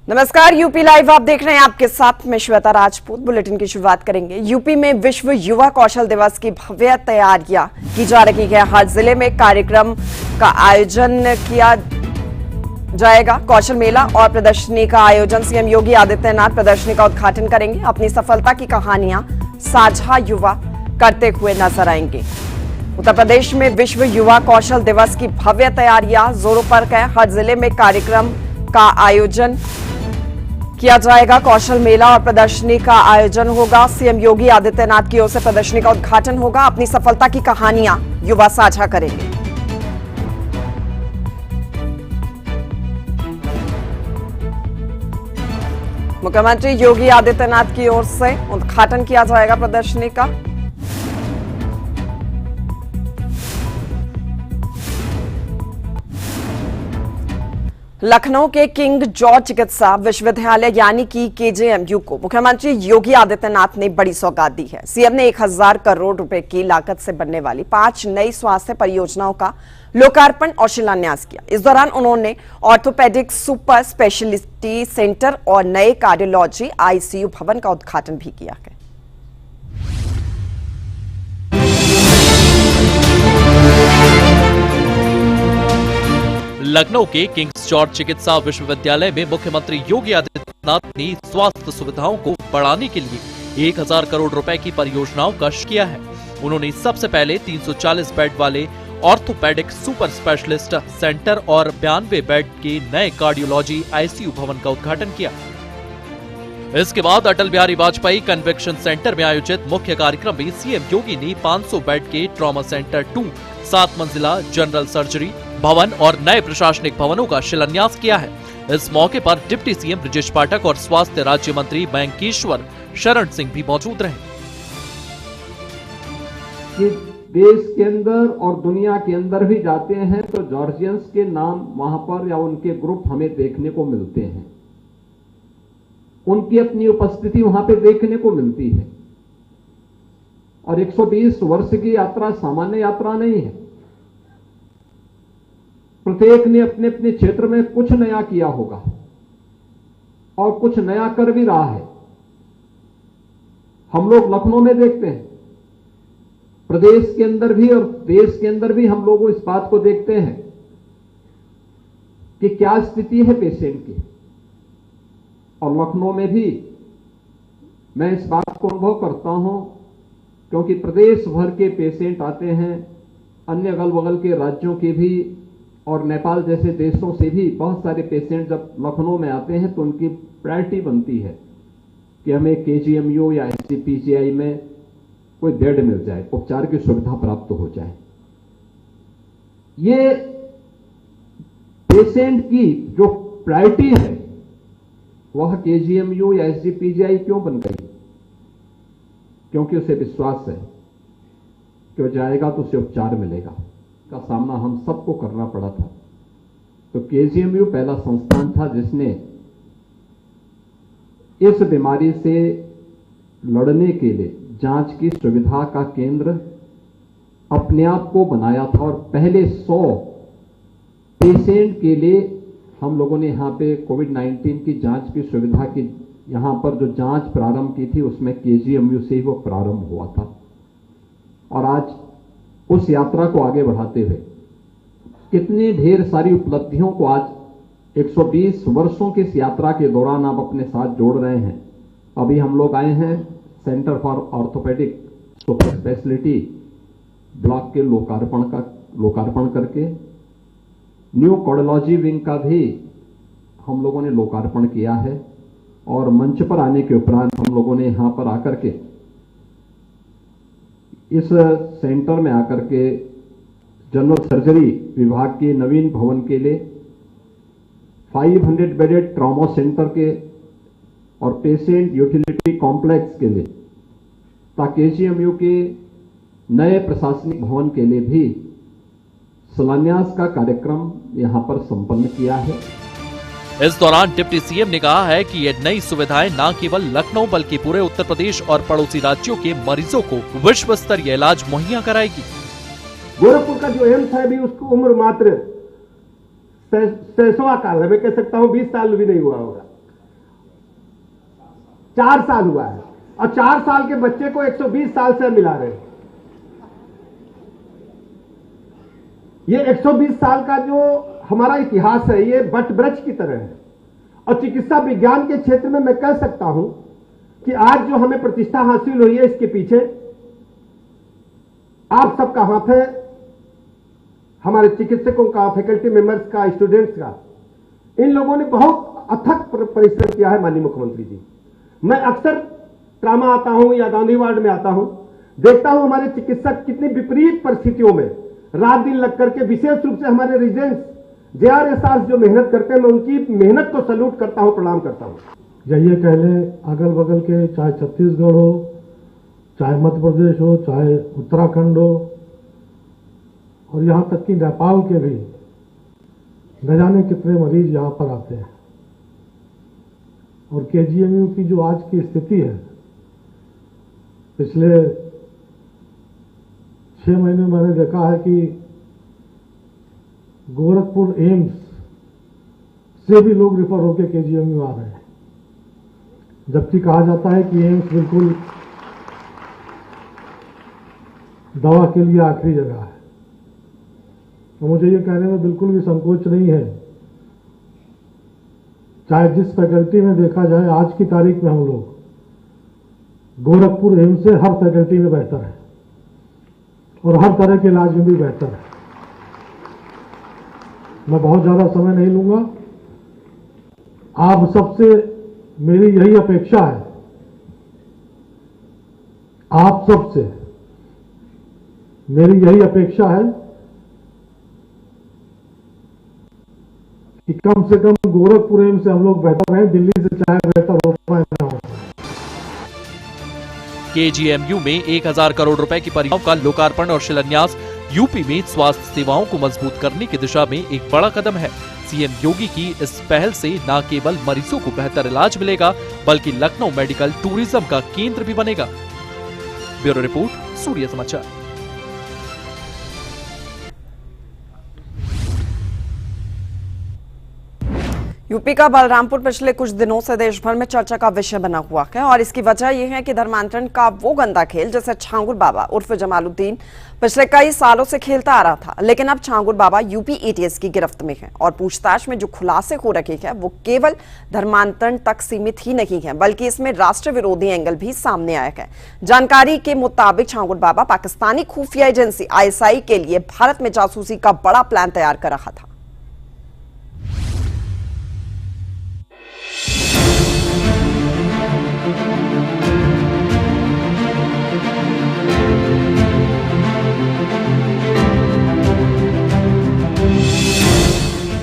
नमस्कार, UP live आप देख रहे हैं। आपके साथ मैं श्वेता राजपूत। बुलेटिन की शुरुआत करेंगे। यूपी में विश्व युवा कौशल दिवस की भव्य तैयारियां की जा रही है। हर जिले में कार्यक्रम का आयोजन किया जाएगा। कौशल मेला और प्रदर्शनी का आयोजन सीएम योगी आदित्यनाथ प्रदर्शनी का उद्घाटन करेंगे। अपनी सफलता की कहानियां साझा युवा करते हुए नजर आएंगे। उत्तर प्रदेश में विश्व युवा कौशल दिवस की भव्य तैयारियां जोरों पर है। हर जिले में कार्यक्रम का आयोजन किया जाएगा। कौशल मेला और प्रदर्शनी का आयोजन होगा। सीएम योगी आदित्यनाथ की ओर से प्रदर्शनी का उद्घाटन होगा। अपनी सफलता की कहानियां युवा साझा करेंगे। मुख्यमंत्री योगी आदित्यनाथ की ओर से उद्घाटन किया जाएगा प्रदर्शनी का। लखनऊ के किंग जॉर्ज चिकित्सा विश्वविद्यालय यानी कि केजीएमयू को मुख्यमंत्री योगी आदित्यनाथ ने बड़ी सौगात दी है। सीएम ने 1000 करोड़ रुपए की लागत से बनने वाली 5 नई स्वास्थ्य परियोजनाओं का लोकार्पण और शिलान्यास किया। इस दौरान उन्होंने ऑर्थोपेडिक सुपर स्पेशलिटी सेंटर और नए कार्डियोलॉजी आईसीयू भवन का उद्घाटन भी किया है। लखनऊ के किंग्स जॉर्ज चिकित्सा विश्वविद्यालय में मुख्यमंत्री योगी आदित्यनाथ ने स्वास्थ्य सुविधाओं को बढ़ाने के लिए 1000 करोड़ रुपए की परियोजनाओं का किया है। उन्होंने सबसे पहले 340 बेड वाले ऑर्थोपेडिक सुपर स्पेशलिस्ट सेंटर और 92 बेड के नए कार्डियोलॉजी आईसीयू भवन का उद्घाटन किया। इसके बाद अटल बिहारी वाजपेयी कन्वेंशन सेंटर में आयोजित मुख्य कार्यक्रम में सीएम योगी ने 500 बेड के ट्रॉमा सेंटर 2, 7 मंजिला जनरल सर्जरी भवन और नए प्रशासनिक भवनों का शिलान्यास किया है। इस मौके पर डिप्टी सीएम ब्रजेश पाठक और स्वास्थ्य राज्य मंत्री बैंकेश्वर शरण सिंह भी मौजूद रहे। कि देश के अंदर और दुनिया के अंदर भी जाते हैं तो जॉर्जियंस के नाम वहां पर या उनके ग्रुप हमें देखने को मिलते हैं। उनकी अपनी उपस्थिति वहां पे देखने को मिलती है। और 120 वर्ष की यात्रा सामान्य यात्रा नहीं है। प्रत्येक ने अपने अपने क्षेत्र में कुछ नया किया होगा और कुछ नया कर भी रहा है। हम लोग लखनऊ में देखते हैं, प्रदेश के अंदर भी और देश के अंदर भी हम लोग इस बात को देखते हैं कि क्या स्थिति है पेशेंट की। और लखनऊ में भी मैं इस बात को अनुभव करता हूं, क्योंकि प्रदेश भर के पेशेंट आते हैं, अन्य अगल बगल के राज्यों के भी और नेपाल जैसे देशों से भी बहुत सारे पेशेंट जब लखनऊ में आते हैं तो उनकी प्रायोरिटी बनती है कि हमें केजीएमयू या एसजीपीजीआई में कोई बेड मिल जाए, उपचार की सुविधा प्राप्त हो जाए। ये पेशेंट की जो प्रायोरिटी है वह केजीएमयू या एसजीपीजीआई क्यों बन गई? क्योंकि उसे विश्वास है कि वो जाएगा तो उसे उपचार मिलेगा। का सामना हम सबको करना पड़ा था। तो केजीएमयू पहला संस्थान था जिसने इस बीमारी से लड़ने के लिए जांच की सुविधा का केंद्र अपने आप को बनाया था। और पहले 100 पेशेंट के लिए हम लोगों ने यहां पे कोविड-19 की जांच की सुविधा की यहां पर जो जांच प्रारंभ की थी उसमें केजीएमयू से ही वो प्रारंभ हुआ था। और आज उस यात्रा को आगे बढ़ाते हुए कितनी ढेर सारी उपलब्धियों को आज 120 वर्षों की इस यात्रा के दौरान आप अपने साथ जोड़ रहे हैं। अभी हम लोग आए हैं centre for orthopaedic super speciality block के लोकार्पण करके, न्यू कार्डियोलॉजी विंग का भी हम लोगों ने लोकार्पण किया है। और मंच पर आने के उपरांत हम लोगों ने यहां पर आकर के इस सेंटर में आकर के जनरल सर्जरी विभाग के नवीन भवन के लिए 500 बेडेड ट्रॉमा सेंटर के और पेशेंट यूटिलिटी कॉम्प्लेक्स के लिए, ताकि केजीएमयू के नए प्रशासनिक भवन के लिए भी शिलान्यास का कार्यक्रम यहां पर संपन्न किया है। इस दौरान डिप्टी सीएम ने कहा है कि ये नई सुविधाएं न केवल लखनऊ बल्कि पूरे उत्तर प्रदेश और पड़ोसी राज्यों के मरीजों को विश्व स्तरीय इलाज मुहैया कराएगी। गोरखपुर का जो एम्स है भी उसकी उम्र मात्र 6वां काल है, मैं कह सकता हूं 20 साल भी नहीं हुआ होगा। 4 साल हुआ है और 4 साल के बच्चे को 120 साल से मिला रहे हैं। ये 120 साल का जो हमारा इतिहास है ये वट वृक्ष की तरह है और चिकित्सा विज्ञान के क्षेत्र में मैं कह सकता हूं कि आज जो हमें प्रतिष्ठा हासिल हुई है इसके पीछे आप सबका हाथ है, हमारे चिकित्सकों का, फैकल्टी मेंबर्स का, स्टूडेंट्स का। इन लोगों ने बहुत अथक परिश्रम किया है। माननीय मुख्यमंत्री जी, मैं अक्सर ट्रामा आता हूं या गांधी वार्ड में आता हूं, देखता हूं हमारे चिकित्सक कितनी विपरीत परिस्थितियों में रात दिन लग करके, विशेष रूप से हमारे रेजिडेंट्स JRSR जो मेहनत करते हैं, मैं उनकी मेहनत को सैल्यूट करता हूं, प्रणाम करता हूं। जाइए कह लें अगल बगल के, चाहे छत्तीसगढ़ हो, चाहे मध्य प्रदेश हो, चाहे उत्तराखंड हो और यहां तक कि नेपाल के भी न जाने कितने मरीज यहां पर आते हैं। और KGMU की जो आज की स्थिति है, पिछले 6 महीने मैंने देखा है कि गोरखपुर एम्स से भी लोग रिफर होकर KGMU आ रहे हैं, जबकि कहा जाता है कि एम्स बिल्कुल दवा के लिए आखिरी जगह है। तो मुझे ये कहने में बिल्कुल भी संकोच नहीं है, चाहे जिस फैकल्टी में देखा जाए, आज की तारीख में हम लोग गोरखपुर एम्स से हर फैकल्टी में बेहतर है और हर तरह के इलाज में भी बेहतर है। मैं बहुत ज्यादा समय नहीं लूंगा। आप सबसे मेरी यही अपेक्षा है, आप सबसे मेरी यही अपेक्षा है कि कम से कम गोरखपुर एम्स से हम लोग बेहतर रहें, दिल्ली से चाहे बेहतर हो पाए ना हो। KGMU में 1000 करोड़ रुपए की परियोजनाओं का लोकार्पण और शिलान्यास यूपी में स्वास्थ्य सेवाओं को मजबूत करने की दिशा में एक बड़ा कदम है। सीएम योगी की इस पहल से न केवल मरीजों को बेहतर इलाज मिलेगा, बल्कि लखनऊ मेडिकल टूरिज्म का केंद्र भी बनेगा। ब्यूरो रिपोर्ट, सूर्य समाचार। यूपी का बलरामपुर पिछले कुछ दिनों से देश भर में चर्चा का विषय बना हुआ है और इसकी वजह यह है कि धर्मांतरण का वो गंदा खेल जिसे छांगुर बाबा उर्फ जमालुद्दीन पिछले कई सालों से खेलता आ रहा था, लेकिन अब छांगुर बाबा यूपी ATS की गिरफ्त में है और पूछताछ में जो खुलासे हो रखे हैं वो केवल धर्मांतरण तक सीमित ही नहीं है, बल्कि इसमें राष्ट्र विरोधी एंगल भी सामने आया है। जानकारी के मुताबिक छांगुर बाबा पाकिस्तानी खुफिया एजेंसी ISI के लिए भारत में जासूसी का बड़ा प्लान तैयार कर रहा था।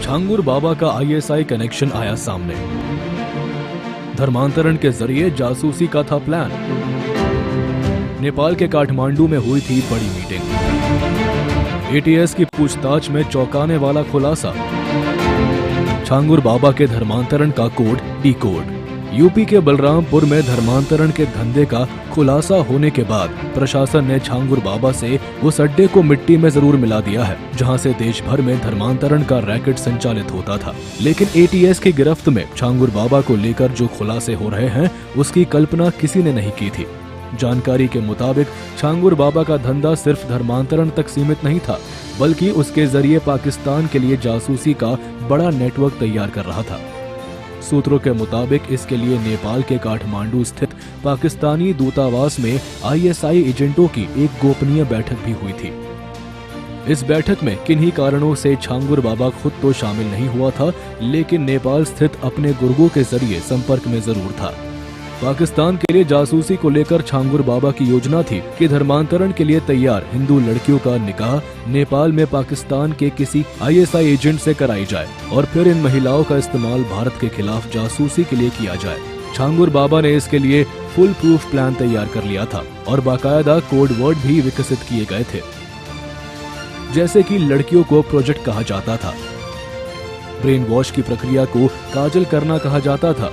छांगुर बाबा का ISI कनेक्शन आया सामने। धर्मांतरण के जरिए जासूसी का था प्लान। नेपाल के काठमांडू में हुई थी बड़ी मीटिंग। ATS की पूछताछ में चौंकाने वाला खुलासा। छांगुर बाबा के धर्मांतरण का कोड डी-कोड। यूपी के बलरामपुर में धर्मांतरण के धंधे का खुलासा होने के बाद प्रशासन ने छांगुर बाबा से उस अड्डे को मिट्टी में जरूर मिला दिया है जहां से देश भर में धर्मांतरण का रैकेट संचालित होता था। लेकिन ATS की गिरफ्त में छांगुर बाबा को लेकर जो खुलासे हो रहे हैं उसकी कल्पना किसी ने नहीं की थी। जानकारी के मुताबिक छांगुर बाबा का धंधा सिर्फ धर्मांतरण तक सीमित नहीं था, बल्कि उसके जरिए पाकिस्तान के लिए जासूसी का बड़ा नेटवर्क तैयार कर रहा था। सूत्रों के मुताबिक इसके लिए नेपाल के काठमांडू स्थित पाकिस्तानी दूतावास में ISI एजेंटों की एक गोपनीय बैठक भी हुई थी। इस बैठक में किन्हीं कारणों से छांगुर बाबा खुद तो शामिल नहीं हुआ था, लेकिन नेपाल स्थित अपने गुर्गों के जरिए संपर्क में जरूर था। पाकिस्तान के लिए जासूसी को लेकर छांगुर बाबा की योजना थी कि धर्मांतरण के लिए तैयार हिंदू लड़कियों का निकाह नेपाल में पाकिस्तान के किसी ISI एजेंट से कराई जाए और फिर इन महिलाओं का इस्तेमाल भारत के खिलाफ जासूसी के लिए किया जाए। छांगुर बाबा ने इसके लिए फुल प्रूफ प्लान तैयार कर लिया था और बाकायदा कोड वर्ड भी विकसित किए गए थे। जैसे कि लड़कियों को प्रोजेक्ट कहा जाता था, ब्रेन वॉश की प्रक्रिया को काजल करना कहा जाता था,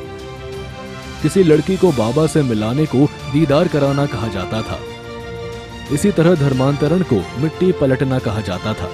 किसी लड़की को बाबा से मिलाने को दीदार कराना कहा जाता था। इसी तरह धर्मांतरण को मिट्टी पलटना कहा जाता था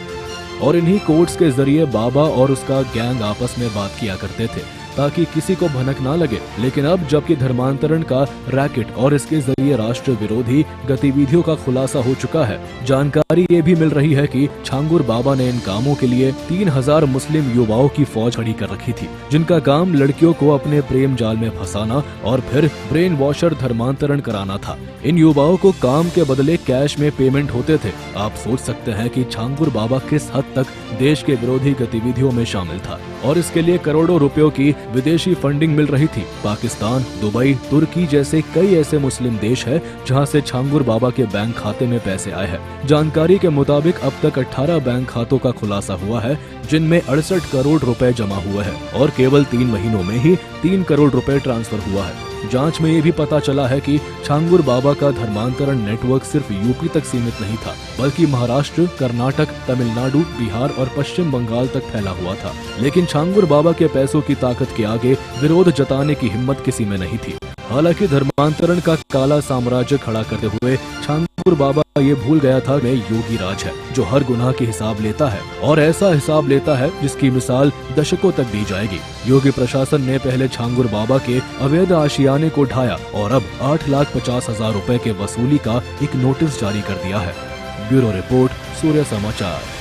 और इन्हीं कोड्स के जरिए बाबा और उसका गैंग आपस में बात किया करते थे। ताकि किसी को भनक ना लगे। लेकिन अब जबकि धर्मांतरण का रैकेट और इसके जरिए राष्ट्र विरोधी गतिविधियों का खुलासा हो चुका है, जानकारी ये भी मिल रही है कि छांगुर बाबा ने इन कामों के लिए 3000 मुस्लिम युवाओं की फौज खड़ी कर रखी थी, जिनका काम लड़कियों को अपने प्रेम जाल में फंसाना और फिर ब्रेन वॉशर धर्मांतरण कराना था। इन युवाओं को काम के बदले कैश में पेमेंट होते थे। आप सोच सकते हैं कि छांगुर बाबा किस हद तक देश के विरोधी गतिविधियों में शामिल था और इसके लिए करोड़ों रुपयों की विदेशी फंडिंग मिल रही थी। पाकिस्तान, दुबई, तुर्की जैसे कई ऐसे मुस्लिम देश है जहां से छांगुर बाबा के बैंक खाते में पैसे आए हैं। जानकारी के मुताबिक अब तक 18 बैंक खातों का खुलासा हुआ है, जिनमें 68 करोड़ रुपए जमा हुए हैं और केवल 3 महीनों में ही 3 करोड़ रुपए ट्रांसफर हुआ है। जांच में ये भी पता चला है कि छांगुर बाबा का धर्मांतरण नेटवर्क सिर्फ यूपी तक सीमित नहीं था, बल्कि महाराष्ट्र, कर्नाटक, तमिलनाडु, बिहार और पश्चिम बंगाल तक फैला हुआ था। लेकिन छांगुर बाबा के पैसों की ताकत के आगे विरोध जताने की हिम्मत किसी में नहीं थी। हालांकि धर्मांतरण का काला साम्राज्य खड़ा करते हुए छांगुर बाबा ये भूल गया था कि योगी राज है जो हर गुनाह की हिसाब लेता है और ऐसा हिसाब लेता है जिसकी मिसाल दशकों तक दी जाएगी। योगी प्रशासन ने पहले छांगुर बाबा के अवैध आशियाने को ढाया और अब 8,50,000 रुपए के वसूली का एक नोटिस जारी कर दिया है। ब्यूरो रिपोर्ट, सूर्य समाचार।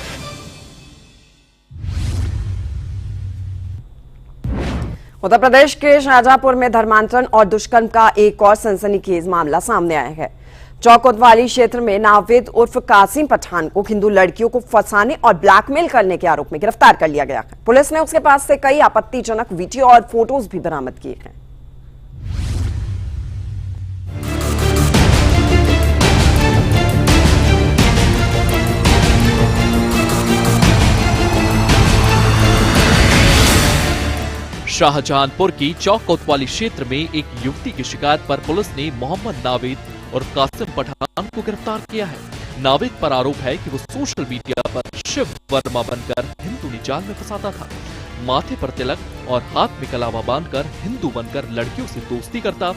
उत्तर प्रदेश के शाहजहांपुर में धर्मांतरण और दुष्कर्म का एक और सनसनीखेज मामला सामने आया है। चौक कोतवाली क्षेत्र में नावेद उर्फ कासिम पठान को हिंदू लड़कियों को फंसाने और ब्लैकमेल करने के आरोप में गिरफ्तार कर लिया गया है। पुलिस ने उसके पास से कई आपत्तिजनक वीडियो और फोटोज भी बरामद किए हैं। शाहजहांपुर की चौक कोतवाली क्षेत्र में एक युवती की शिकायत पर पुलिस ने मोहम्मद नावेद और कासिम पठान को गिरफ्तार किया है। नावेद पर आरोप है कि वो सोशल मीडिया पर शिव वर्मा बनकर हिंदू जाल में फंसाता था। माथे पर तिलक और हाथ में कलावा बांधकर हिंदू बनकर लड़कियों से दोस्ती करता,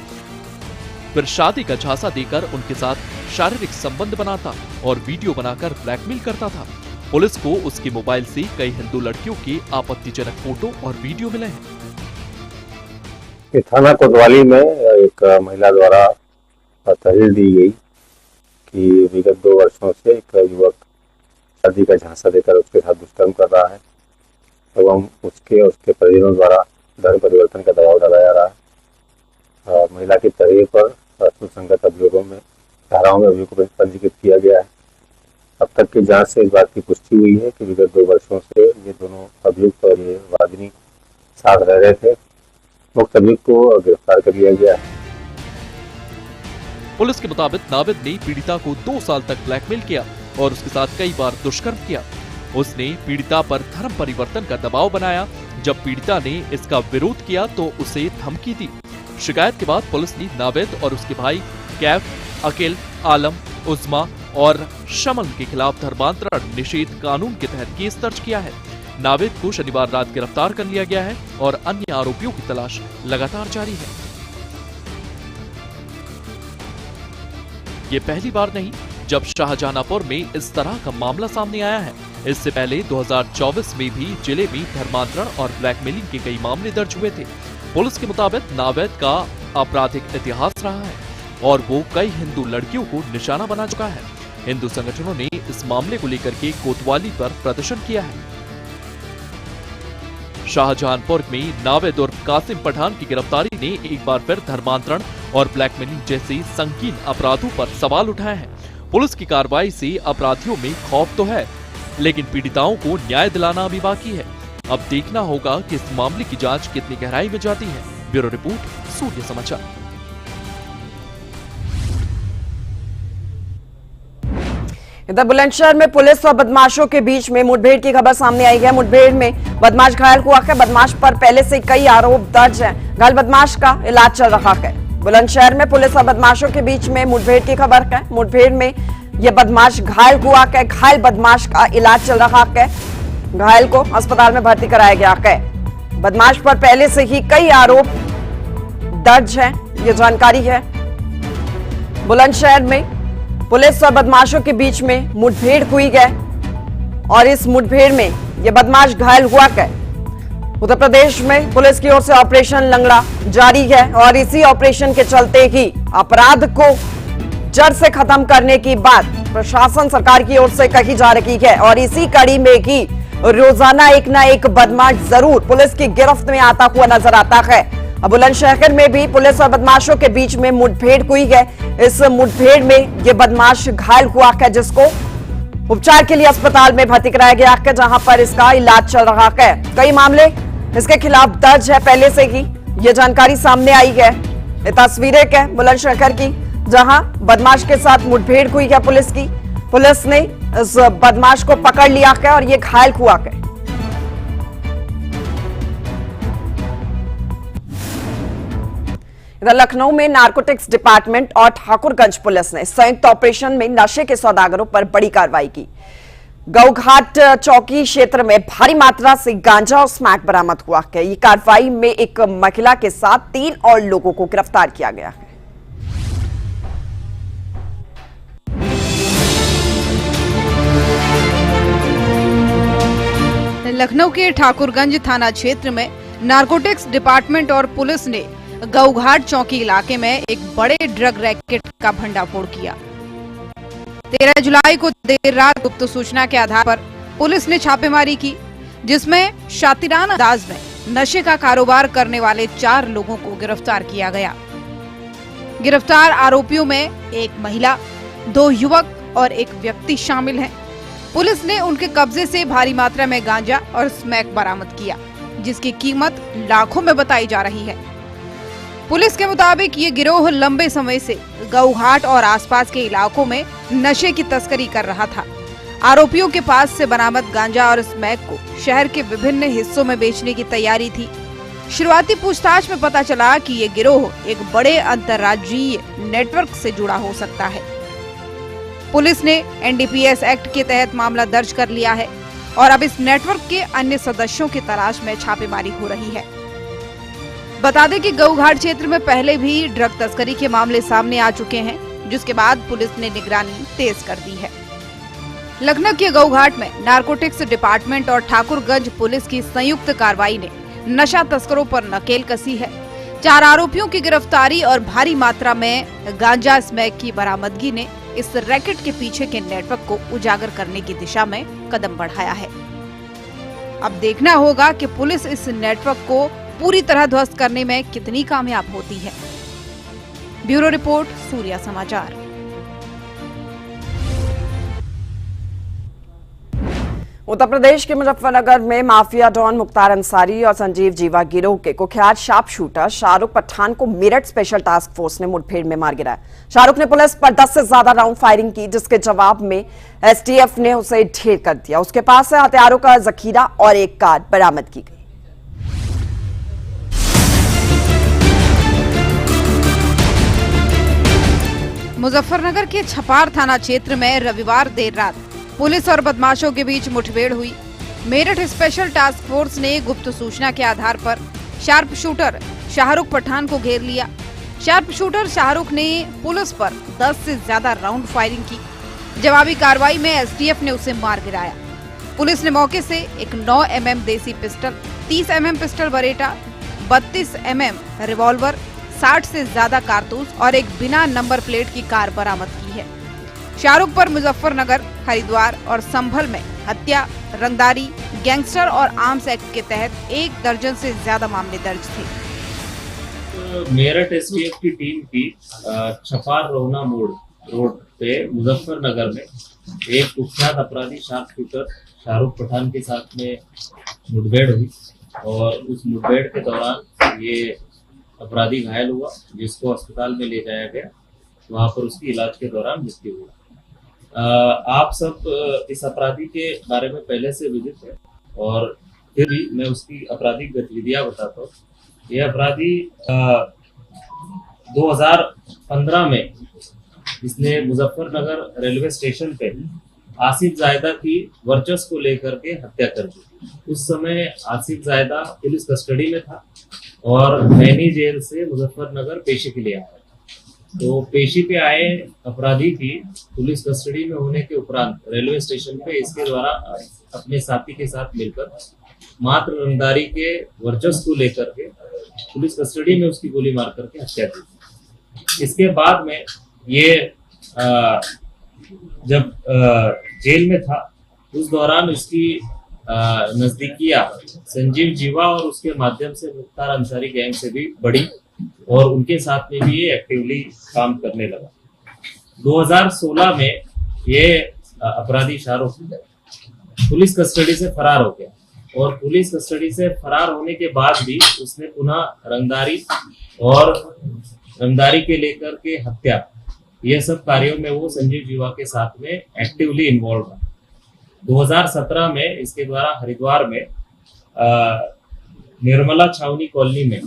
फिर शादी का झांसा देकर उनके साथ शारीरिक संबंध बनाता और वीडियो बनाकर ब्लैकमेल करता था। पुलिस को उसके मोबाइल से कई हिंदू लड़कियों के आपत्तिजनक फोटो और वीडियो मिले हैं। थाना कोतवाली में एक महिला द्वारा तहरीर दी गई कि विगत 2 वर्षों से एक युवक शादी का झांसा देकर उसके साथ दुष्कर्म कर रहा है एवं उसके परिजनों द्वारा धर्म परिवर्तन का दबाव डाला जा रहा है। महिला की तहरीर पर सुसंगत अभियोगों में धाराओं में अभियोग पंजीकृत किया गया है। अब तक की जांच से इस बात की पुष्टि हुई है कि विगत 2 वर्षों से ये दोनों अभियुक्त और ये वादिनी साथ रह रहे थे। मुक्त अभियुक्त को गिरफ्तार कर लिया गया है। पुलिस के मुताबिक नावेद ने पीड़िता को 2 साल तक ब्लैकमेल किया और उसके साथ कई बार दुष्कर्म किया। उसने पीड़िता पर धर्म परिवर्तन का दबाव बनाया। जब पीड़िता ने इसका विरोध किया तो उसे धमकी दी। शिकायत के बाद पुलिस ने नावेद और उसके भाई कैफ, अकील, आलम, उस्मा और शमल के खिलाफ धर्मांतरण निषेध कानून के तहत केस दर्ज किया है। नावेद को शनिवार रात गिरफ्तार कर लिया गया है और अन्य आरोपियों की तलाश लगातार जारी है। ये पहली बार नहीं जब शाहजहांपुर में इस तरह का मामला सामने आया है। इससे पहले 2024 में भी जिले में धर्मांतरण और ब्लैकमेलिंग के कई मामले दर्ज हुए थे। पुलिस के मुताबिक नावेद का आपराधिक इतिहास रहा है और वो कई हिंदू लड़कियों को निशाना बना चुका है। हिंदू संगठनों ने इस मामले को लेकर के कोतवाली पर प्रदर्शन किया है। शाहजहांपुर में नावेद और कासिम पठान की गिरफ्तारी ने एक बार फिर धर्मांतरण और ब्लैकमेलिंग जैसे संगीन अपराधों पर सवाल उठाए हैं। पुलिस की कार्रवाई से अपराधियों में खौफ तो है, लेकिन पीड़िताओं को न्याय दिलाना अभी बाकी है। अब देखना होगा कि इस मामले की जांच कितनी गहराई में जाती है। ब्यूरो रिपोर्ट, सूर्य समाचार। इधर बुलंदशहर में पुलिस और बदमाशों के बीच में मुठभेड़ की खबर सामने आई है। मुठभेड़ में बदमाश घायल हुआ है। बदमाश पर पहले से कई आरोप दर्ज हैं। घायल बदमाश का इलाज चल रहा है। बुलंदशहर में पुलिस और बदमाशों के बीच में मुठभेड़ की खबर है। मुठभेड़ में यह बदमाश घायल हुआ है। घायल बदमाश का इलाज चल रहा है। घायल को अस्पताल में भर्ती कराया गया है। बदमाश पर पहले से ही कई आरोप दर्ज हैं, ये जानकारी है। बुलंदशहर में पुलिस और बदमाशों के बीच में मुठभेड़ हुई है और इस मुठभेड़ में यह बदमाश घायल हुआ है। उत्तर प्रदेश में पुलिस की ओर से ऑपरेशन लंगड़ा जारी है और इसी ऑपरेशन के चलते ही अपराध को जड़ से खत्म करने की बात प्रशासन सरकार की ओर से कही जा रही है और इसी कड़ी में ही रोजाना एक ना एक बदमाश जरूर पुलिस की गिरफ्त में आता हुआ नजर आता है। अब बुलंदशहर में भी पुलिस और बदमाशों के बीच में मुठभेड़ हुई है। इस मुठभेड़ में ये बदमाश घायल हुआ है, जिसको उपचार के लिए अस्पताल में भर्ती कराया गया है, जहां पर इसका इलाज चल रहा है। कई मामले इसके खिलाफ दर्ज है पहले से ही, ये जानकारी सामने आई है। ये तस्वीरें क्या बुलंदशहर की, जहां बदमाश के साथ मुठभेड़ हुई है पुलिस की। पुलिस ने इस बदमाश को पकड़ लिया है और ये घायल हुआ है। इधर लखनऊ में नारकोटिक्स डिपार्टमेंट और ठाकुरगंज पुलिस ने संयुक्त ऑपरेशन में नशे के सौदागरों पर बड़ी कार्रवाई की। गौघाट चौकी क्षेत्र में भारी मात्रा से गांजा और स्मैक बरामद हुआ है। ये कार्रवाई में एक महिला के साथ 3 और लोगों को गिरफ्तार किया गया है। लखनऊ के ठाकुरगंज थाना क्षेत्र में नारकोटिक्स डिपार्टमेंट और पुलिस ने गौघाट चौकी इलाके में एक बड़े ड्रग रैकेट का भंडाफोड़ किया। 13 जुलाई को देर रात गुप्त सूचना के आधार पर पुलिस ने छापेमारी की, जिसमें शातिराना अंदाज में नशे का कारोबार करने वाले 4 लोगों को गिरफ्तार किया गया। गिरफ्तार आरोपियों में एक महिला, 2 युवक और एक व्यक्ति शामिल हैं। पुलिस ने उनके कब्जे से भारी मात्रा में गांजा और स्मैक बरामद किया, जिसकी कीमत लाखों में बताई जा रही है। पुलिस के मुताबिक ये गिरोह लंबे समय से गौघाट और आसपास के इलाकों में नशे की तस्करी कर रहा था। आरोपियों के पास से बरामद गांजा और स्मैक को शहर के विभिन्न हिस्सों में बेचने की तैयारी थी। शुरुआती पूछताछ में पता चला कि ये गिरोह एक बड़े अंतर्राज्यीय नेटवर्क से जुड़ा हो सकता है। पुलिस ने एनडीपीएस एक्ट के तहत मामला दर्ज कर लिया है और अब इस नेटवर्क के अन्य सदस्यों की तलाश में छापेमारी हो रही है। बता दें कि गौघाट क्षेत्र में पहले भी ड्रग तस्करी के मामले सामने आ चुके हैं, जिसके बाद पुलिस ने निगरानी तेज कर दी है। लखनऊ के गौघाट में नारकोटिक्स डिपार्टमेंट और ठाकुरगंज पुलिस की संयुक्त कार्रवाई ने नशा तस्करों पर नकेल कसी है। 4 आरोपियों की गिरफ्तारी और भारी मात्रा में गांजा स्मैक की बरामदगी ने इस रैकेट के पीछे के नेटवर्क को उजागर करने की दिशा में कदम बढ़ाया है। अब देखना होगा कि पुलिस इस नेटवर्क को पूरी तरह ध्वस्त करने में कितनी कामयाब होती है। ब्यूरो रिपोर्ट, सूर्या समाचार। उत्तर प्रदेश के मुजफ्फरनगर में माफिया डॉन मुख्तार अंसारी और संजीव जीवा गिरोह के कुख्यात शार्प शूटर शाहरुख पठान को मेरठ स्पेशल टास्क फोर्स ने मुठभेड़ में मार गिराया। शाहरुख ने पुलिस पर 10 से ज्यादा राउंड फायरिंग की, जिसके जवाब में एसटीएफ ने उसे ढेर कर दिया। उसके पास से हथियारों का जखीरा और एक कार बरामद की गई। मुजफ्फरनगर के छपार थाना क्षेत्र में रविवार देर रात पुलिस और बदमाशों के बीच मुठभेड़ हुई। मेरठ स्पेशल टास्क फोर्स ने गुप्त सूचना के आधार पर शार्प शूटर शाहरुख पठान को घेर लिया। शार्प शूटर शाहरुख ने पुलिस पर 10 से ज्यादा राउंड फायरिंग की। जवाबी कार्रवाई में एसटीएफ ने उसे मार गिराया। पुलिस ने मौके से एक 9 mm देसी pistol, 30 mm pistol Bareta, 32 mm revolver, 60 से ज्यादा कारतूस और एक बिना नंबर प्लेट की कार बरामद की है। शाहरुख पर मुजफ्फरनगर, हरिद्वार और संभल में हत्या, रंगदारी, गैंगस्टर और आर्म्स एक्ट के तहत 1 दर्जन से ज्यादा मामले दर्ज थे। मेरठ एसटीएफ की टीम की छपार रोहना मोड़ रोड पे मुजफ्फरनगर में एक कुख्यात अपराधी शार्प शूटर शाहरुख पठान के साथ में मुठभेड़ हुई और उस मुठभेड़ के दौरान ये अपराधी घायल हुआ, जिसको अस्पताल में ले जाया गया। वहां पर उसकी इलाज के दौरान मृत्यु हुई। आप सब इस अपराधी के बारे में पहले से विदित है और फिर भी मैं उसकी आपराधिक गतिविधियां बताता हूँ। यह अपराधी 2015 में इसने मुजफ्फरनगर रेलवे स्टेशन पे आसिफ जायदा की वर्चस्व को लेकर के हत्या कर दी। उस समय आसिफ जायदा पुलिस कस्टडी में था और नैनी जेल से मुजफ्फरनगर पेशी के लिए आया। तो पेशी पे आए अपराधी की पुलिस कस्टडी में होने के उपरांत रेलवे स्टेशन पे इसके द्वारा अपने साथी के साथ मिलकर मात्र रंगदारी के वर्चस्व को लेकर के पुलिस कस्टडी में उसकी गोली मार करके हत्या की। इसके बाद में ये जब जेल में था उस दौरान इसकी नजदीकियां संजीव जीवा और उसके माध्यम से मुख्तार अंसारी गैंग से भी बढ़ी और उनके साथ में भी ये एक्टिवली काम करने लगा। 2016 में ये अपराधी शाहरुख पुलिस कस्टडी से फरार हो गया और पुलिस कस्टडी से फरार होने के बाद भी उसने पुनः रंगदारी और रंगदारी के लेकर के हत्या ये सब कार्यों में वो संजीव जीवा के साथ में एक्टिवली इन्वॉल्व था। 2017 में इसके द्वारा हरिद्वार में निर्मला छावनी कॉलोनी में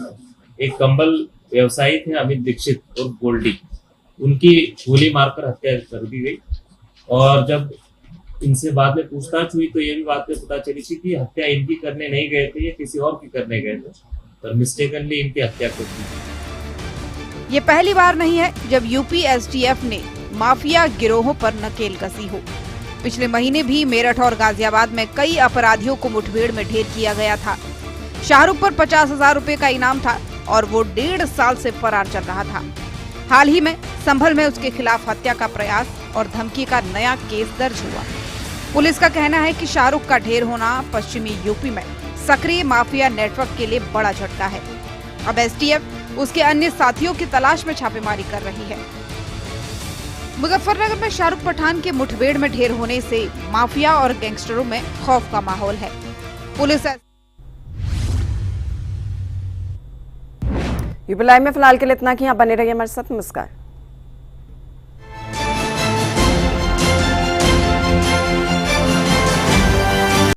एक कंबल व्यवसायी थे अमित दीक्षित और गोल्डी, उनकी गोली मारकर हत्या कर दी गई। और जब इनसे बाद में पूछताछ हुई तो ये भी बात में पता चली थी कि हत्या इनकी करने नहीं गए थे, ये किसी और की करने गए थे, पर मिस्टेकनली इनकी हत्या कर दी। ये पहली बार नहीं है जब यूपी एसटीएफ ने माफिया गिरोहों पर नकेल कसी हो। पिछले महीने भी मेरठ और गाजियाबाद में कई अपराधियों को मुठभेड़ में ढेर किया गया था। शाहरुख पर 50,000 रुपए का इनाम था और वो 1.5 साल से फरार चल रहा था। हाल ही में संभल में उसके खिलाफ हत्या का प्रयास और धमकी का नया केस दर्ज हुआ। पुलिस का कहना है कि शाहरुख का ढेर होना पश्चिमी यूपी में सक्रिय माफिया नेटवर्क के लिए बड़ा झटका है। अब एसटीएफ उसके अन्य साथियों की तलाश में छापेमारी कर रही है। मुजफ्फरनगर में शाहरुख पठान के मुठभेड़ में ढेर होने से माफिया और गैंगस्टरों में खौफ का माहौल है। पुलिस यूपी लाइव में फिलहाल के लिए इतना ही। आप बने रहिए हमारे साथ। नमस्कार।